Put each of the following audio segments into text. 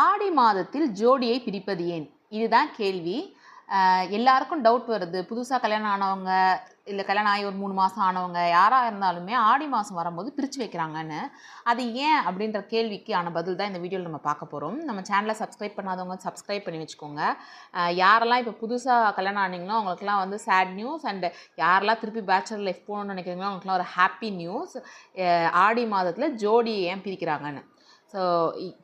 ஆடி மாதத்தில் ஜோடியை பிரிப்பது ஏன்? இதுதான் கேள்வி. எல்லாருக்கும் டவுட் வருது. புதுசா கல்யாணம் ஆனவங்க, இல்ல கல்யாணம் ஆகி ஒரு 3 மாசம் ஆனவங்க, யாரா இருந்தாலுமே ஆடி மாசம் வரும்போது பிரிச்சு வைக்கிறாங்கன்னு. அது ஏன் அப்படின்ற கேள்விக்கான பதில் தான் இந்த வீடியோல நம்ம பார்க்க போறோம். நம்ம சேனலை சப்ஸ்கிரைப் பண்ணாதவங்க சப்ஸ்கிரைப் பண்ணி வச்சுக்கோங்க. யாரெல்லாம் இப்போ புதுசா கல்யாணம் ஆனீங்களோ அவங்களுக்குலாம் வந்து சேட் நியூஸ். அண்ட் யாரெல்லாம் திருப்பி பேச்சுலர் லைஃப் போகணும்னு நினைக்கிறீங்களோ அவங்களுக்குலாம் ஒரு ஹாப்பி நியூஸ். ஆடி மாதத்துல ஜோடியை ஏன் பிரிக்கிறாங்கன்னு. ஸோ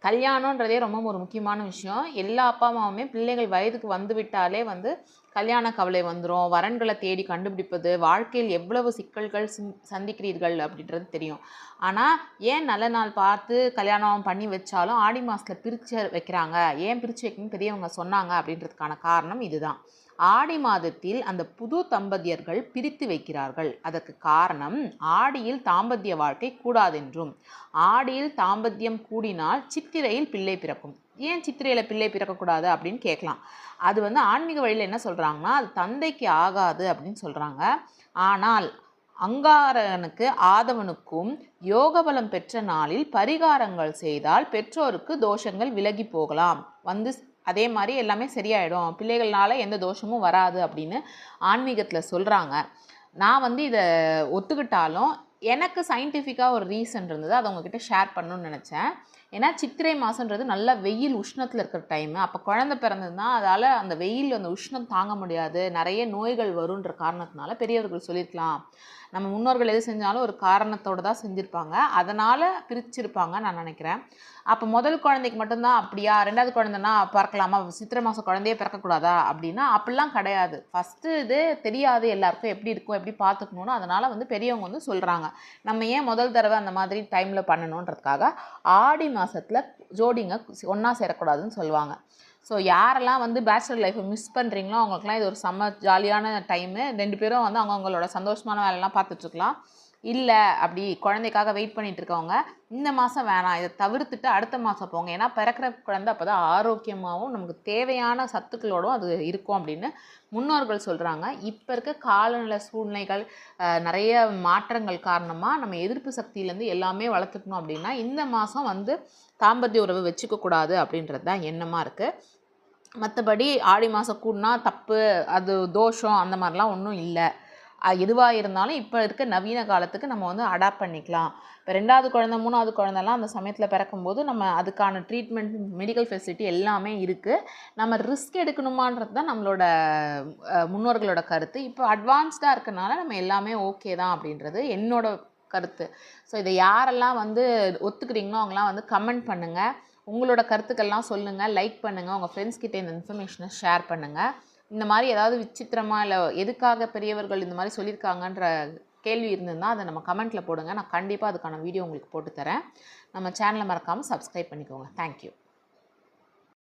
கல்யாணன்றதே ரொம்ப ஒரு முக்கியமான விஷயம். எல்லா அப்பா அம்மாவுமே பிள்ளைகள் வயதுக்கு வந்து விட்டாலே வந்து கல்யாண கவலை வந்துடும். வரன்களை தேடி கண்டுபிடிப்பது, வாழ்க்கையில் எவ்வளவு சிக்கல்கள் சந்திக்கிறீர்கள் அப்படின்றது தெரியும். ஆனால் ஏன் நல்ல நாள் பார்த்து கல்யாணம் பண்ணி வச்சாலும் ஆடி மாதத்தில் பிரித்து வைக்கிறாங்க, ஏன் பிரித்து வைக்கணும்னு பெரியவங்க சொன்னாங்க அப்படின்றதுக்கான காரணம் இதுதான். ஆடி மாதத்தில் அந்த புது தம்பதியர்கள் பிரித்து வைக்கிறார்கள். அதற்கு காரணம் ஆடியில் தாம்பத்திய வாழ்க்கை கூடாதென்றும், ஆடியில் தாம்பத்தியம் கூடினால் சித்திரையில் பிள்ளை பிறக்கும். ஏன் சித்திரையில் பிள்ளை பிறக்கக்கூடாது அப்படின்னு கேட்கலாம். அது வந்து ஆன்மீக வழியில் என்ன சொல்கிறாங்கன்னா, அது தந்தைக்கு ஆகாது அப்படின்னு சொல்கிறாங்க. ஆனால் அங்காரனுக்கு ஆதவனுக்கும் யோகபலம் பெற்ற நாளில் பரிகாரங்கள் செய்தால் பெற்றோருக்கு தோஷங்கள் விலகி போகலாம், வந்து அதே மாதிரி எல்லாமே சரியாயிடும், பிள்ளைகள்னால எந்த தோஷமும் வராது அப்படின்னு ஆன்மீகத்தில் சொல்கிறாங்க. நான் வந்து இதை ஒத்துக்கிட்டாலும் எனக்கு சயின்டிஃபிக்காக ஒரு ரீசன் இருந்தது, அதை உங்ககிட்ட ஷேர் பண்ணணும்னு நினச்சேன். ஏன்னா சித்திரை மாதன்றது நல்ல வெயில் உஷ்ணத்தில் இருக்கிற டைமு. அப்போ குழந்தை பிறந்ததுன்னா அதால் அந்த வெயில் அந்த உஷ்ணம் தாங்க முடியாது, நிறைய நோய்கள் வருன்ற காரணத்தினால பெரியவர்கள் சொல்லியிருக்கலாம். நம்ம முன்னோர்கள் எது செஞ்சாலும் ஒரு காரணத்தோடு தான் செஞ்சுருப்பாங்க, அதனால் பிரிச்சிருப்பாங்க நான் நினைக்கிறேன். அப்போ முதல் குழந்தைக்கு மட்டும்தான் அப்படியா, ரெண்டாவது குழந்தைன்னா பிறக்கலாமா, சித்திரை மாதம் குழந்தையே பிறக்கக்கூடாதா அப்படின்னா அப்படிலாம் கிடையாது. ஃபஸ்ட்டு இது தெரியாது எல்லாருக்கும் எப்படி இருக்கும், எப்படி பார்த்துக்கணுன்னு. அதனால் வந்து பெரியவங்க வந்து சொல்கிறாங்க நம்ம ஏன் முதல் தடவை அந்த மாதிரி டைமில் பண்ணணுன்றதுக்காக ஆடி மாதத்தில் ஜோடிங்க ஒன்றா சேரக்கூடாதுன்னு சொல்லுவாங்க. ஸோ யாரெல்லாம் வந்து பேச்சுலர் லைஃப்பை மிஸ் பண்ணுறீங்களோ அவங்களுக்குலாம் இது ஒரு செம்ம ஜாலியான டைமு. 2 பேரும் வந்து அவங்கவுங்களோட சந்தோஷமான வேலையெல்லாம் பார்த்துட்ருக்கலாம். இல்லை அப்படி குழந்தைக்காக வெயிட் பண்ணிகிட்டு இருக்கவங்க இந்த மாதம் வேணாம், இதை தவிர்த்துட்டு அடுத்த மாதம் போங்க. ஏன்னா பிறக்கிற குழந்தை அப்போ தான் ஆரோக்கியமாகவும் நமக்கு தேவையான சத்துக்களோடும் அது இருக்கும் அப்படின்னு முன்னோர்கள் சொல்கிறாங்க. இப்போ இருக்க காலநிலை சூழ்நிலைகள் நிறைய மாற்றங்கள் காரணமாக நம்ம எதிர்ப்பு சக்தியிலேருந்து எல்லாமே வளர்த்துக்கணும் அப்படின்னா இந்த மாதம் வந்து தாம்பத்திய உறவு வச்சுக்கக்கூடாது அப்படின்றது தான் எண்ணமாக இருக்குது. மற்றபடி ஆடி மாதம் கூடனா தப்பு, அது தோஷம், அந்த மாதிரிலாம் ஒன்றும் இல்லை. எதுவாக இருந்தாலும் இப்போ இருக்க நவீன காலத்துக்கு நம்ம வந்து அடாப்ட் பண்ணிக்கலாம். இப்போ 2வது குழந்தை 3வது குழந்தைலாம் அந்த சமயத்தில் பிறக்கும்போது நம்ம அதுக்கான ட்ரீட்மெண்ட், மெடிக்கல் ஃபெசிலிட்டி எல்லாமே இருக்குது. நம்ம ரிஸ்க் எடுக்கணுமான்றது தான் நம்மளோட முன்னோர்களோட கருத்து. இப்போ அட்வான்ஸ்டாக இருக்கனால நம்ம எல்லாமே ஓகே தான் அப்படின்றது என்னோட கருத்து. ஸோ இதை யாரெல்லாம் வந்து ஒத்துக்கிறீங்களோ அவங்களாம் வந்து கமெண்ட் பண்ணுங்கள், உங்களோட கருத்துக்கள்லாம் சொல்லுங்கள், லைக் பண்ணுங்கள், உங்கள் ஃப்ரெண்ட்ஸ் கிட்டே இந்த இன்ஃபர்மேஷனை ஷேர் பண்ணுங்கள். இந்த மாதிரி ஏதாவது விசித்திரமாக இல்லை எதுக்காக பெரியவர்கள் இந்த மாதிரி சொல்லியிருக்காங்கன்ற கேள்வி இருந்ததுன்னா அதை நம்ம கமெண்ட்டில் போடுங்க. நான் கண்டிப்பாக அதுக்கான வீடியோ உங்களுக்கு போட்டு தரேன். நம்ம சேனலை மறக்காமல் சப்ஸ்கிரைப் பண்ணிக்கோங்க. தேங்க்யூ.